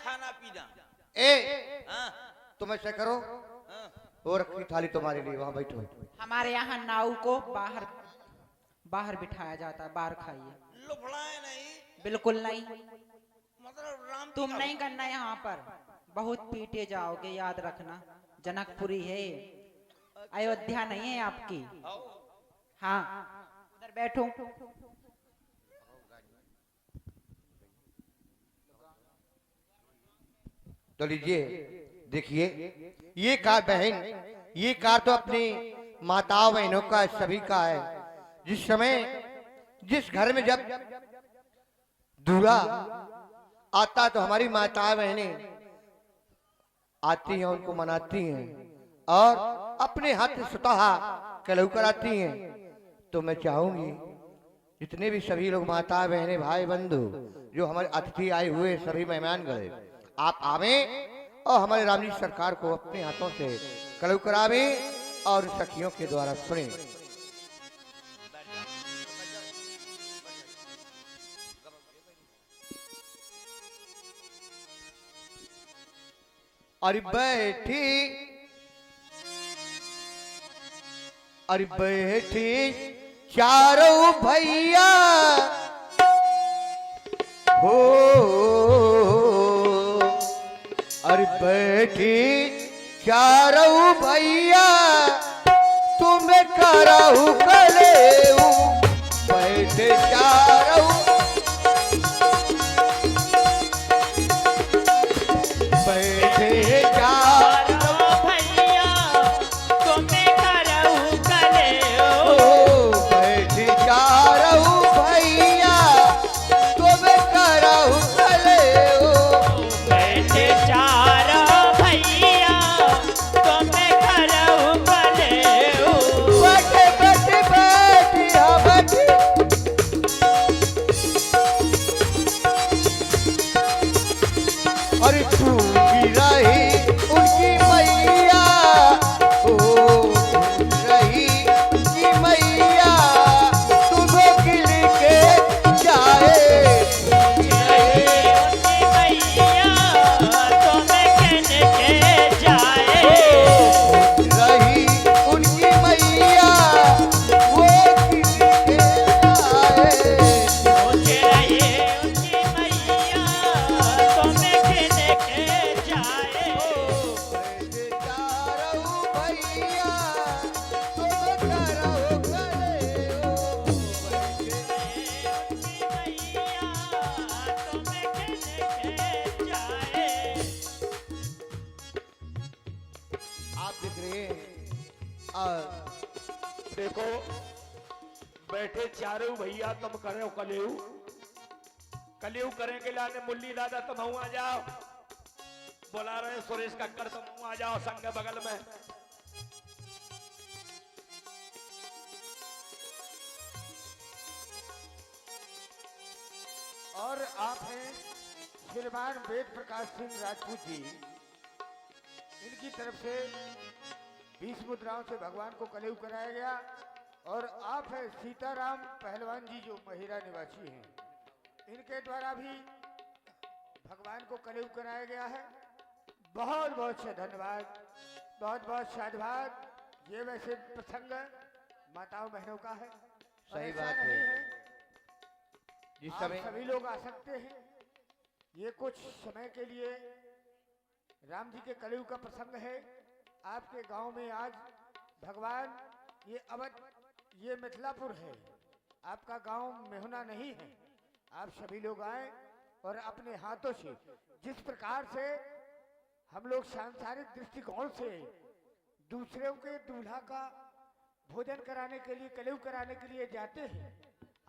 खाना पीना। ए हाँ तुम ऐसे करो, हाँ। वो रखी थाली तुम्हारे लिए, वहां बैठो। हमारे यहाँ नाव को बाहर बाहर बिठाया जाता है, बाहर खाइए। लुफड़ाए नहीं, बिल्कुल नहीं, मतलब राम जी तुम का नहीं करना यहाँ पर, बहुत पीटे जाओगे, याद रखना। जनकपुरी है, अयोध्या नहीं है आपकी। हाँ उधर बैठो। तो लीजिए देखिए, ये कार बहन, ये कार तो अपनी माताओं बहनों का, सभी का है। जिस समय जिस घर में जब दूल्हा आता तो हमारी माताएं बहनें आती हैं, उनको मनाती हैं और अपने हाथ से स्वतः कलऊ कराती हैं। तो मैं चाहूंगी जितने भी सभी लोग माता बहनें भाई बंधु जो हमारे अतिथि आए हुए सभी मेहमान गए, आप आवे और हमारे राम जी सरकार को अपने हाथों से कलऊ करावे और सखियों के द्वारा सुने। अरे बैठी चारों भैया हो, अरे बैठी चारों भैया तुम्हें कराऊ कलेऊ, बैठे चारों, बैठे चारों भैया तुम्हें करऊ कलेऊ, बैठे चारों भैया तुम्हें कराऊ कलेऊ, बैठे चारों भैया तुम्हें करऊ कलेऊ। बैठे बैठे बैठी हाँ बैठी, अरे तू की रही उनकी मैया, ओ रही उनकी मैया तुझे गिल के जाए, उनकी भैया तुम्हें कहने के जाए, रही उनकी मैया वो गिल के जाए, मुझे रहे उनकी भैया तुम्हें कहने के जाए। बैठे चारों भैया तुम करो कलेऊ, बैठे उनकी भैया तुम्हें कहने के जाए। आप देख रहे हैं और देखो बैठे चारों भैया तुम करो कलेऊ, कलेऊ करेंगे लाने मुल्ली दादा तुम आ जाओ, बुला रहे सुरेश कक्कर तुम आ जाओ संग बगल में। और आप हैं श्रीमान वेद प्रकाश सिंह राजपूत जी, इनकी तरफ से 20 मुद्राओं से भगवान को कलेऊ कराया गया। और आप हैं सीताराम पहलवान जी जो महिरा निवासी हैं, इनके द्वारा भी भगवान को कलेऊ कराया गया है। बहुत बहुत से धन्यवाद, बहुत बहुत साधुवाद। ये वैसे प्रसंग माताओं बहनों का है, और सही ऐसा बात नहीं है। है जिस आप समय सभी लोग आ सकते हैं। ये कुछ समय के लिए राम जी के कलयुग का प्रसंग है। आपके गांव में आज भगवान, ये अवध, ये मिथिलापुर है, आपका गांव मेहुना नहीं है। आप सभी लोग आए और अपने हाथों से, जिस प्रकार से हम लोग सांसारिक दृष्टिकोण से दूसरों के दूल्हा का भोजन कराने के लिए, कलयुग कराने के लिए जाते हैं,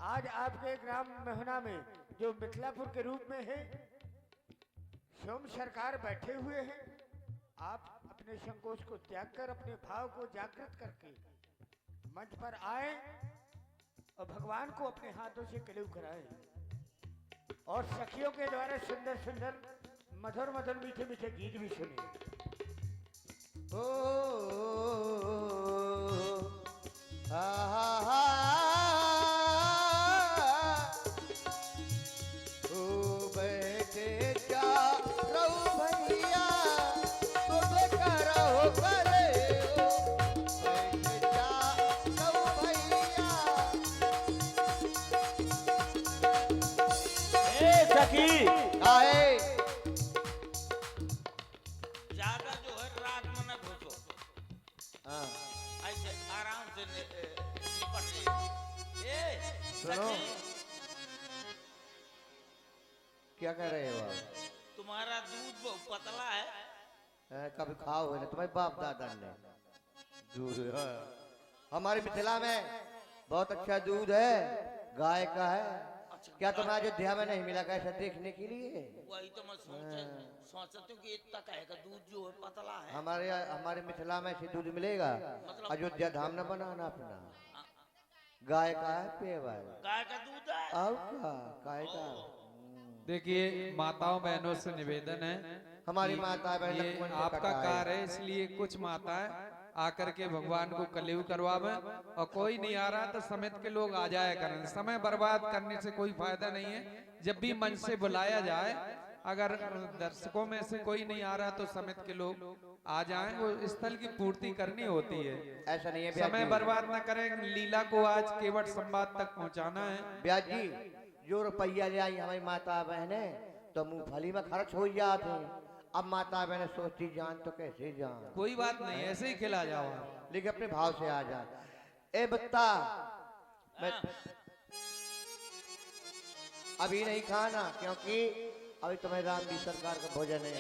आज आपके ग्राम मेहुना में जो मिथिलापुर के रूप में है, स्वयं सरकार बैठे हुए हैं। आप अपने संकोच को त्याग कर, अपने भाव को जागृत करके मंच पर आए और भगवान को अपने हाथों से कलयुग कराएं और सखियों के द्वारा सुंदर सुंदर मधुर मधुर मीठे मीठे गीत भी सुने। ओ हा हा हा, ओ बैठे चारों सखी काहे ज्यादा जो है रात में न घुसो, हाँ, ऐसे आराम से निपट रही। ए सुनो। सखी, क्या कह रहे हो आप? तुम्हारा दूध बहुत पतला है। कभी खाओ है ना तुम्हारे बाप दादा ने दूध? हाँ। हमारे मिथिला में बहुत अच्छा दूध है, गाय का है। क्या तुम्हें अयोध्या में नहीं मिला कैसा देखने के लिए? वही तो मैं सोचती हूँ कि इतना कहेगा दूध जो है पतला है। हमारे मिथिला में ऐसे दूध मिलेगा? मतलब- अयोध्या धाम न बनाना अपना। गाय का है, पेवा है। गाय का दूध है। और का गाय का। देखिए माताओं बहनों से निवेदन है, हमारी माता बहन ये लक्ष्मण को आपका कटाए। कार्य है, इसलिए कुछ माताएं आकर के भगवान को कलेव करवावे और कोई नहीं आ रहा तो समित के लोग आ जाया करें। समय बर्बाद करने से कोई फायदा नहीं है। जब भी मंच से बुलाया जाए, अगर दर्शकों में से कोई नहीं आ रहा तो समित के लोग आ जाएं, वो स्थल की पूर्ति करनी होती है। ऐसा नहीं है समय ब्याज जी। बर्बाद न करें, लीला को आज केवट संवाद तक पहुंचाना है। ब्याज जी जो रुपया ले आई हमारी माता बहने तो मूंगफली में खर्च हो जाते हैं। अब माता बहने सोचती जान तो कैसे जान, कोई बात नहीं, ऐसे ही खिला जाओ आप। लेकिन अपने भाव से आ जा। ए बत्ता मैं अभी नहीं खाना, क्योंकि अभी तुम्हें राम जी सरकार का भोजन है।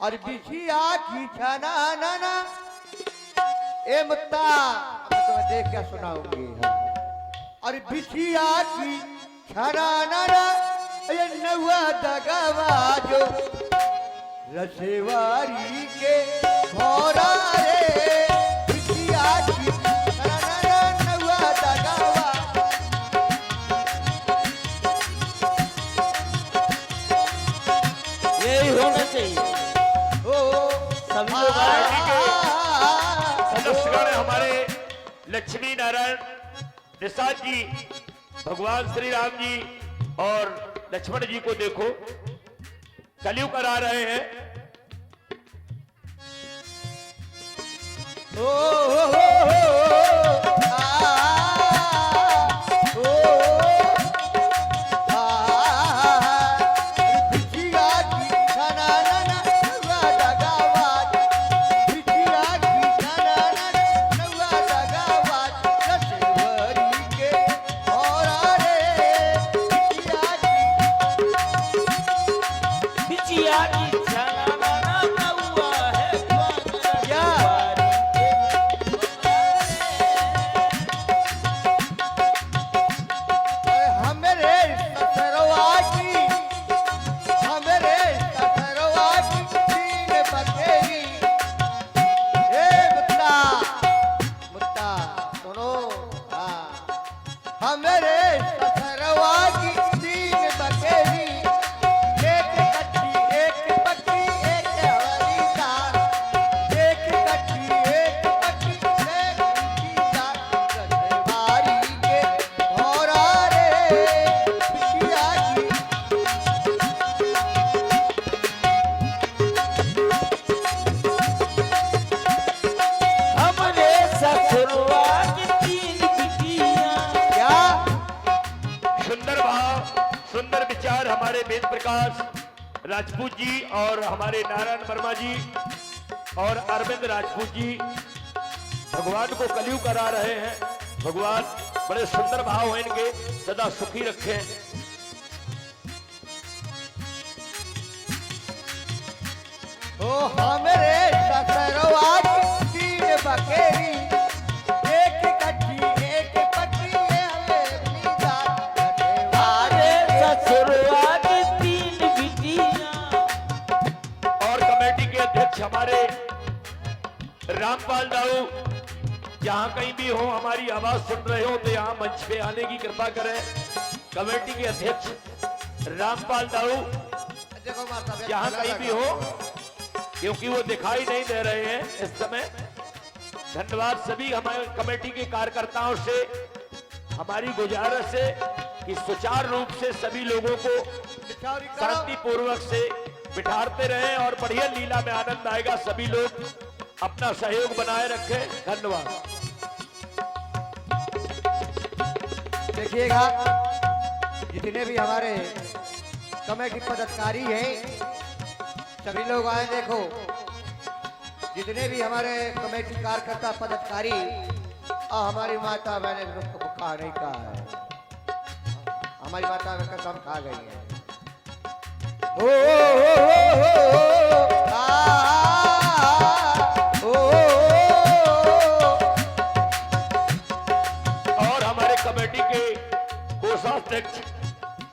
और बिछिया की छना ना ना ए बत्ता अब मैं तुम्हें देख क्या सुनाऊंगी। और बिछिया की छना ना ना ये नवा दगावा जो रसेवारी के घोड़ा रे बिछिया की छना ना नवा दगावा। यही होना चाहिए। ओ सभी लोग सदस्यगण हमारे लक्ष्मी नारायण निषाद जी, भगवान श्री राम जी और लक्ष्मण जी को देखो कलयुग करा रहे हैं। बिचिया की छाना ना हुआ है क्या? हमरे ससुरवा की तीन बखेरी। ए मुत्ता मुत्ता सुनो, हाँ हमरे ससुरवा की तीन बखेरी, एक कच्ची एक पक्की एक हरी दाल, एक कच्ची एक पक्की एक ऊंची दाल, रसवारी के घोड़ा रे बिछिया की। हमरे ससुरवा की तीन बिटियां। क्या सुंदर भाव, सुंदर विचार हमारे वेद प्रकाश राजपूत जी और हमारे नारायण वर्मा जी और अरविंद राजपूत जी भगवान को कलयुग करा रहे हैं। भगवान बड़े सुंदर भाव हैं इनके, सदा सुखी रखें। ओ हमरे ससुरवा की तीन बखेरी, एक कच्ची एक पक्की हवेली दाल, हमारे रसवारी के ससुरवा की तीन बिटियां। और कमेटी के अध्यक्ष हमारे रामपाल दाऊ, जहां कहीं भी हो हमारी आवाज सुन रहे हो तो यहाँ मंच पे आने की कृपा करें। कमेटी के अध्यक्ष रामपाल दाऊ देखो माता बहन, जहां कहीं भी हो, क्योंकि वो दिखाई नहीं दे रहे हैं इस समय। धन्यवाद सभी हमारे कमेटी के कार्यकर्ताओं से। हमारी गुजारिश है कि सुचारू रूप से सभी लोगों को बिचारी करो। शांति पूर्वक से बिठाते रहें और बढ़िया लीला में आनंद आएगा। सभी लोग अपना सहयोग बनाए रखें। धन्यवाद। देखिएगा जितने भी हमारे कमेटी पदाधिकारी हैं, सभी लोग आए। देखो जितने भी हमारे कमेटी कार्यकर्ता पदाधिकारी और हमारी माता मैंने उसको कहा नहीं कहा है, हमारी माता में कसम खा गई है। ओ, और हमारे कमेटी के कोषाध्यक्ष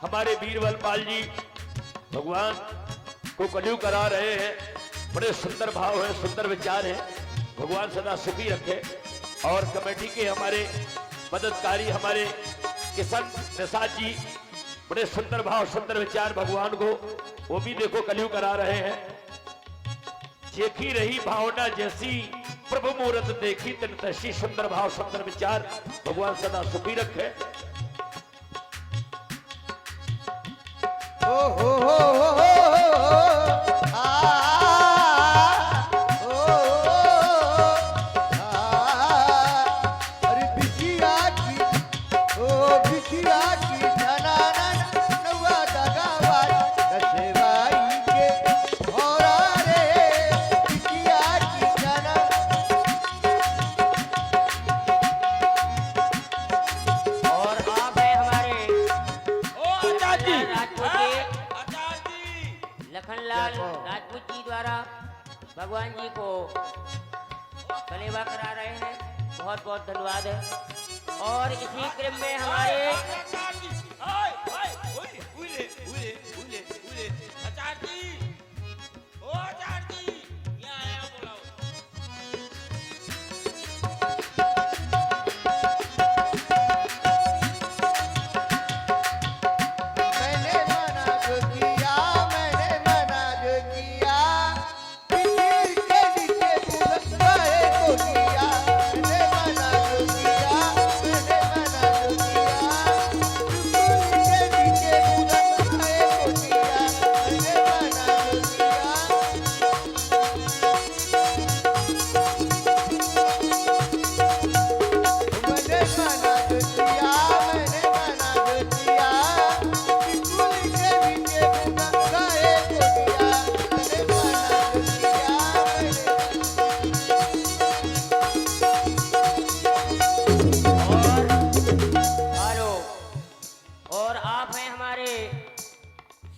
हमारे बीरबल पाल जी भगवान को कलयुग करा रहे हैं। बड़े सुंदर भाव है, सुंदर विचार है, भगवान सदा सुखी रखे। और कमेटी के हमारे मददकारी हमारे किशन प्रसाद जी, बड़े सुंदर भाव सुंदर विचार भगवान को, वो भी देखो कलयुग करा रहे हैं। देखी रही भावना जैसी प्रभु मूर्त देखी तिन तैसी, सुंदर भाव सुंदर विचार, भगवान सदा सुखी रखे। लखनलाल राजपूत जी द्वारा भगवान जी को कलेवा करा रहे हैं, बहुत बहुत धन्यवाद है। और इसी क्रम में हमारे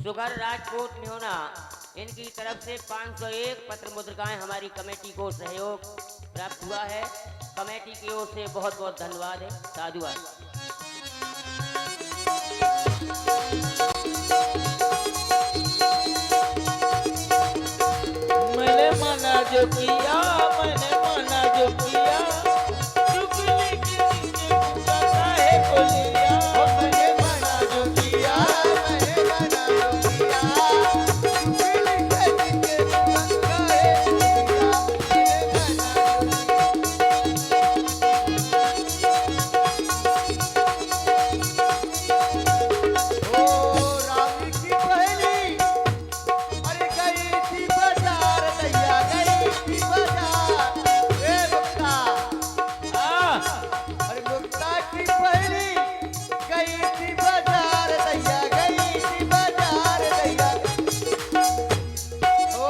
सुगर राजपूत मेहुना, इनकी तरफ से 501 पत्र मुद्रिकाएं हमारी कमेटी को सहयोग प्राप्त हुआ है। कमेटी की ओर से बहुत बहुत धन्यवाद है, साधुवाद। मैंने माना जो किया, मैंने माना जो किया, चुगली की नीचे पूजा काहे को लिया। मैंने माना जो किया, मैंने माना जो किया, चुगली के नीचे पूजा काहे को लिया। मैंने माना ओ राम की पहली अरे गई थी बाजार, दैया गई थी बाजार, ए मुक्ता अरे मुक्ता की पहली गई थी बाजार, दैया गई थी बाजार, दैया ओ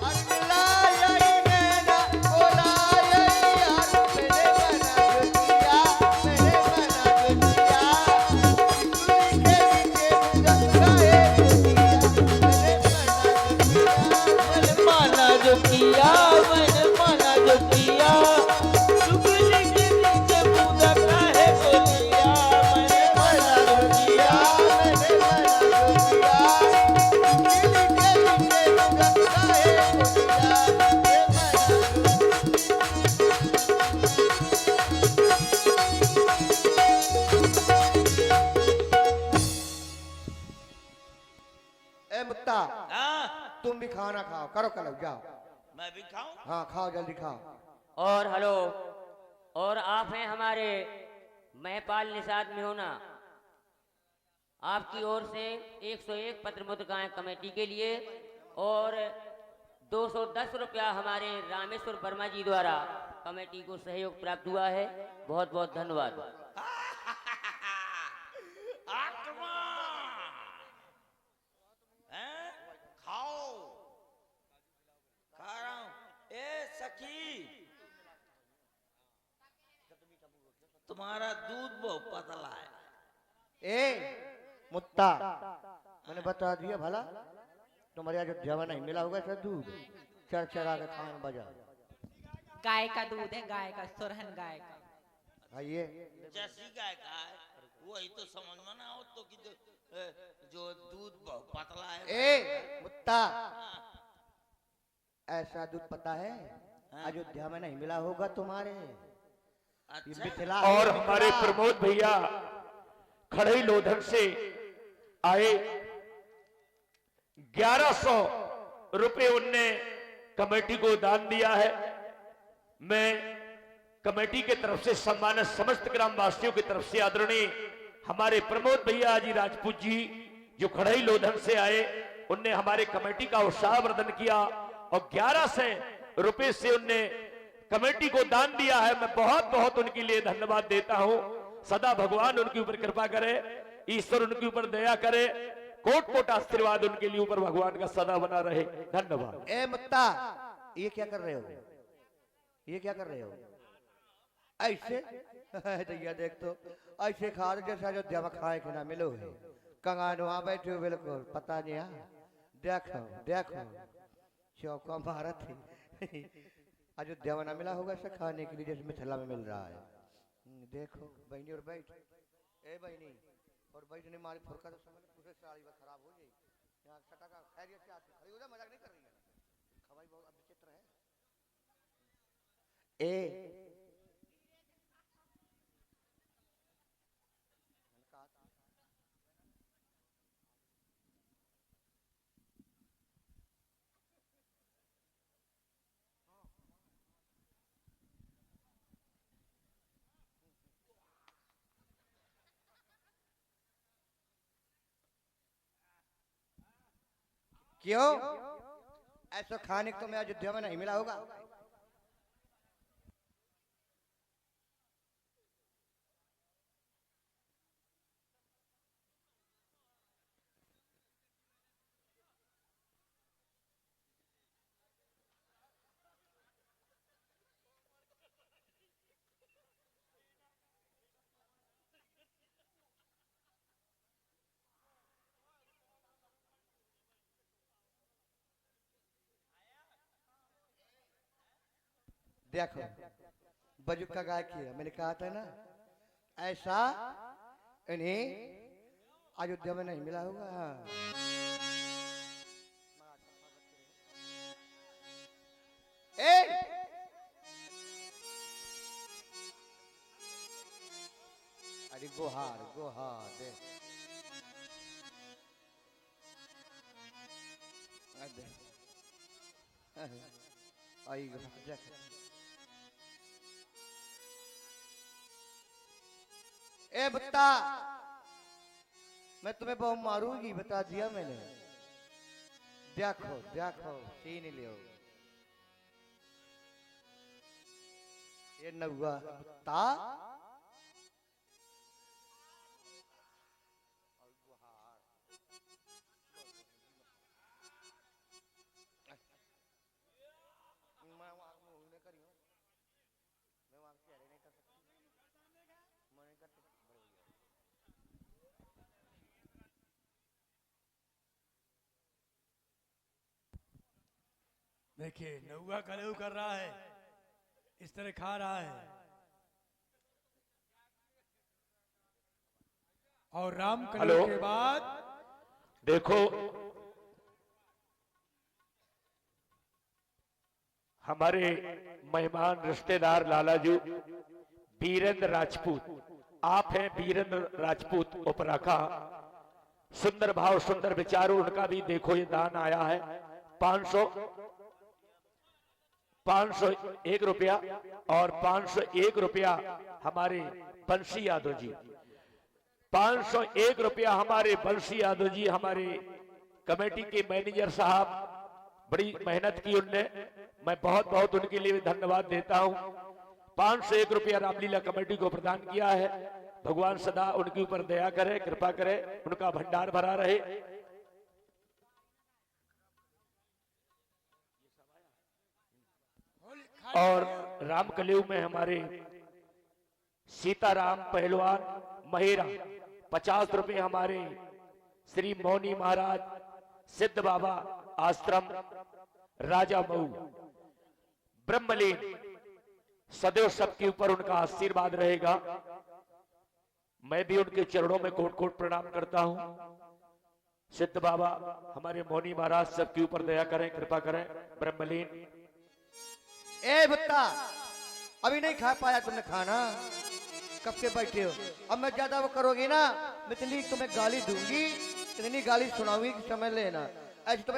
अरे लाया नैना ओ लाया यार, मैंने बना जो किया, मैंने बना जो किया, चुगली के नीचे गंगाए जो किया, मैंने बना जो किया। मैंने माना जो किया, चुगली की नीचे पूजा काहे को लिया। मैंने माना जो किया, मैंने बना जो किया, चुगली के नीचे गंगाए जो किया, ए मुक्ता हाँ, तुम भी खाना खाओ, करो कलो जाओ। मैं भी खाऊं। हाँ खाओ, जल्दी खाओ। और हेलो, और आप हैं हमारे महपाल निषाद मेहुना, आपकी ओर से 101 पत्र मुद्रिकाएं कमेटी के लिए और 210 रुपया हमारे रामेश्वर वर्मा जी द्वारा कमेटी को सहयोग प्राप्त हुआ है। बहुत बहुत धन्यवाद। आक्रमण हैं? खाओ, खा रहा हूं। ए सखी, तुम्हारा दूध बहुत पतला है। ए मुत्ता, मैंने बता दिया भला, तुम्हारे यहाँ जो जवा नहीं मिला होगा सर दूध चर चरा के खान बजा। गाय का दूध है, गाय का, सुरहन गाय का। आइए जैसी गाय का है वही तो समझ में ना हो तो कि जो दूध बहुत पतला है। ए मुत्ता, ऐसा दूध पता है अयोध्या में नहीं मिला होगा तुम्हारे। ये अच्छा, मिथिला और है, हमारे मिथिला। प्रमोद भैया खड़ई लोधन से आए, 1100 रुपए उनने कमेटी को दान दिया है। मैं कमेटी के तरफ से सम्मानित समस्त ग्रामवासियों की तरफ से आदरणीय हमारे प्रमोद भैया जी राजपूत जी जो खड़ई लोधन से आए, उनने हमारे कमेटी का उत्साहवर्धन किया और 1100 रुपए से उनने कमेटी को दान दिया है। मैं बहुत बहुत उनके लिए धन्यवाद देता हूं। सदा भगवान उनके ऊपर कृपा करे, ईश्वर उनके ऊपर दया करे, कोट कोट आशीर्वाद उनके लिए ऊपर भगवान का सदा बना रहे। धन्यवाद। ए मुत्ता, ये क्या कर रहे हो? ये क्या कर रहे हो? ऐसे दैया देख तो ऐसे खा रहे जैसे अयोध्या में खाए के ना मिलो है। कंगान वहां बैठे हो, बिल्कुल पता नहीं। देखो देखो चौका मारा थी। अयोध्या में ना मिला होगा ऐसा खाने के लिए जैसे मिथिला में मिल रहा है। देखो बहनी और बैठ, ए बहनी और बैठने मारी फुरका तो समझ पूरे साड़ी में खराब हो जाएगी। यहाँ सटा का खैरियत से आती खड़ी हो जा, मजाक नहीं कर रही है। खवाई बहुत अब विचित्र है। ए क्यों ऐसा खाने को मैं अयोध्या में नहीं मिला होगा? देखो बजुक का गाय किया, मैंने कहा था ना ऐसा इन्हें अयोध्या में नहीं मिला होगा। ए अरे गोहार गोहार दे आई देख। ए बता, मैं तुम्हें बहुत मारूंगी, बता दिया मैंने। देखो देखो सीन लियो ये नौवा बता। देखिए नौवा कलेऊ कर रहा है, इस तरह खा रहा है। और राम कलेऊ के बाद देखो हमारे मेहमान रिश्तेदार लालाजू वीरेंद्र राजपूत, आप हैं वीरेंद्र राजपूत उपराखा। सुंदर भाव सुंदर विचारों, उनका भी देखो ये दान आया है 501 रुपया और 501 रुपया हमारे बंसी यादव जी, 501 रुपया हमारे बंसी यादव जी, हमारे कमेटी के मैनेजर साहब, बड़ी मेहनत की उनने, मैं बहुत बहुत उनके लिए धन्यवाद देता हूं। 501 रुपया रामलीला कमेटी को प्रदान किया है। भगवान सदा उनके ऊपर दया करे, कृपा करे, उनका भंडार भरा रहे। और राम कलयुग में हमारे सीताराम पहलवान महेरा 50 रुपए हमारे श्री मौनी महाराज सिद्ध बाबा आश्रम राजा मऊ ब्रह्मलीन, सदैव सबके ऊपर उनका आशीर्वाद रहेगा। मैं भी उनके चरणों में कोट कोट प्रणाम करता हूं। सिद्ध बाबा हमारे मौनी महाराज सबके ऊपर दया करें, कृपा करें। ब्रह्मलीन ए भुट्टा, अभी नहीं खा पाया तुमने खाना, कब के बैठे हो? अब मैं ज्यादा वो करोगी ना, मैं इतनी तुम्हें गाली दूंगी, इतनी गाली सुनाऊंगी कि समझ लेना। ऐसे तुम्हें